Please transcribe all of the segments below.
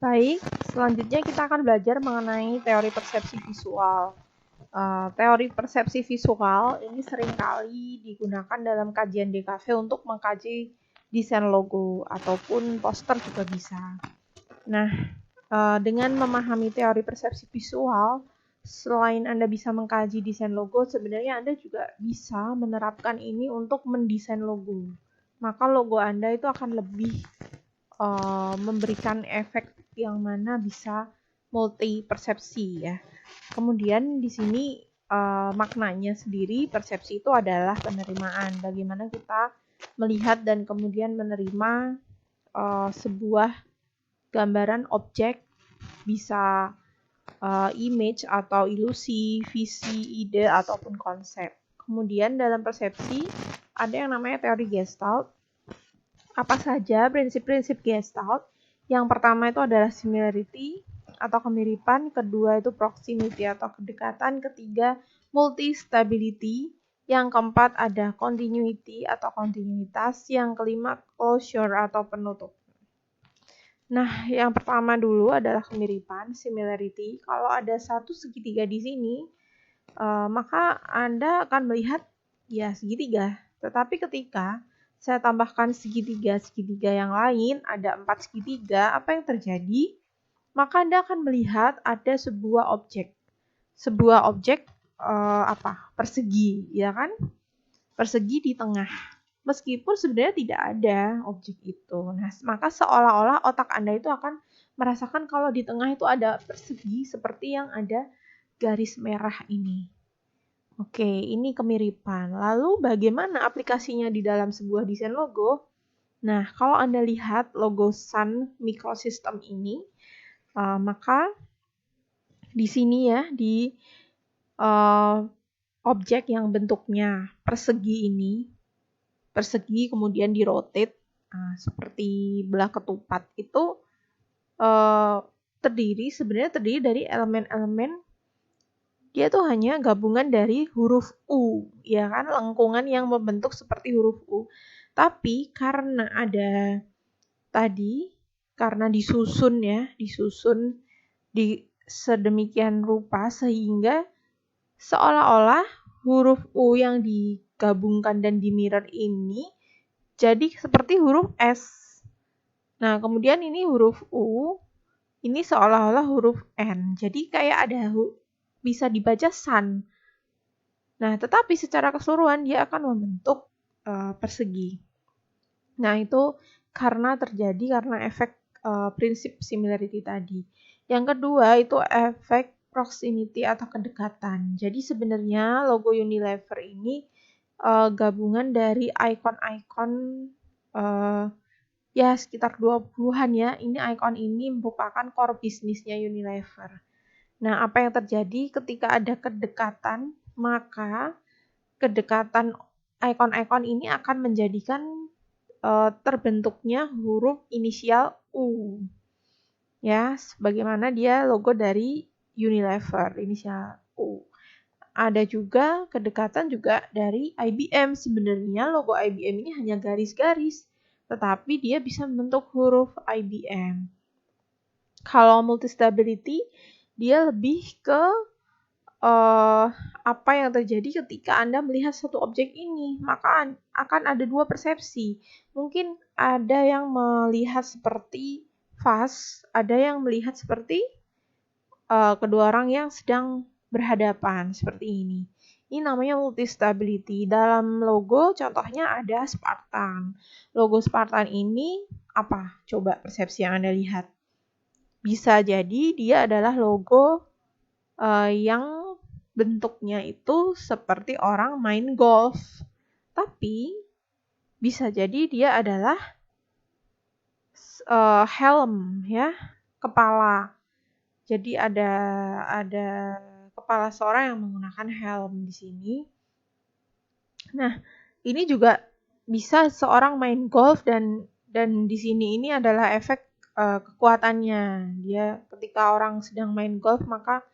Baik, selanjutnya kita akan belajar mengenai teori persepsi visual. Teori persepsi visual ini seringkali digunakan dalam kajian DKV untuk mengkaji desain logo ataupun poster juga bisa. Nah, dengan memahami teori persepsi visual, selain Anda bisa mengkaji desain logo, sebenarnya Anda juga bisa menerapkan ini untuk mendesain logo. Maka logo Anda itu akan lebih memberikan efek yang mana bisa multi persepsi ya. Kemudian di sini maknanya sendiri persepsi itu adalah penerimaan. Bagaimana kita melihat dan kemudian menerima sebuah gambaran objek, bisa image atau ilusi, visi, ide ataupun konsep. Kemudian dalam persepsi ada yang namanya teori Gestalt. Apa saja prinsip-prinsip Gestalt? Yang pertama itu adalah similarity atau kemiripan, kedua itu proximity atau kedekatan, ketiga multi-stability, yang keempat ada continuity atau kontinuitas, yang kelima closure atau penutup. Nah, yang pertama dulu adalah kemiripan, similarity. Kalau ada satu segitiga di sini, maka Anda akan melihat ya segitiga. Tetapi ketika saya tambahkan segitiga yang lain, ada 4 segitiga, apa yang terjadi? Maka Anda akan melihat ada sebuah objek. Sebuah objek persegi, ya kan? Persegi di tengah. Meskipun sebenarnya tidak ada objek itu. Nah, maka seolah-olah otak Anda itu akan merasakan kalau di tengah itu ada persegi seperti yang ada garis merah ini. Oke, ini kemiripan. Lalu bagaimana aplikasinya di dalam sebuah desain logo? Nah, kalau Anda lihat logo Sun Microsystem ini, maka di sini ya, di objek yang bentuknya persegi ini, persegi kemudian di-rotate, seperti belah ketupat, itu sebenarnya terdiri dari elemen-elemen. Dia tuh hanya gabungan dari huruf U, ya kan, lengkungan yang membentuk seperti huruf U. Tapi karena karena disusun di sedemikian rupa sehingga seolah-olah huruf U yang digabungkan dan di mirror ini jadi seperti huruf S. Nah, kemudian ini huruf U, ini seolah-olah huruf N. Jadi kayak ada bisa dibaca sun. Nah, tetapi secara keseluruhan dia akan membentuk persegi. Nah, itu karena efek prinsip similarity tadi. Yang kedua itu efek proximity atau kedekatan. Jadi sebenarnya logo Unilever ini gabungan dari ikon-ikon ya sekitar 20-an ya. Ini ikon ini merupakan core bisnisnya Unilever. Nah, apa yang terjadi ketika ada kedekatan, maka kedekatan ikon-ikon ini akan menjadikan terbentuknya huruf inisial U. Ya, sebagaimana dia logo dari Unilever, inisial U. Ada juga kedekatan juga dari IBM. Sebenarnya logo IBM ini hanya garis-garis, tetapi dia bisa membentuk huruf IBM. Kalau multi-stability, dia lebih ke apa yang terjadi ketika Anda melihat satu objek ini, maka akan ada dua persepsi. Mungkin ada yang melihat seperti vas, ada yang melihat seperti kedua orang yang sedang berhadapan, seperti ini. Ini namanya multi-stability. Dalam logo contohnya ada Spartan. Logo Spartan ini apa? Coba persepsi yang Anda lihat. Bisa jadi dia adalah logo yang bentuknya itu seperti orang main golf. Tapi bisa jadi dia adalah helm ya, kepala. Jadi ada kepala seorang yang menggunakan helm di sini. Nah, ini juga bisa seorang main golf dan di sini ini adalah efek kekuatannya. Dia ketika orang sedang main golf maka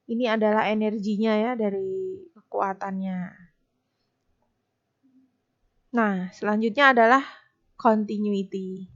ini adalah energinya ya dari kekuatannya. Nah, selanjutnya adalah continuity.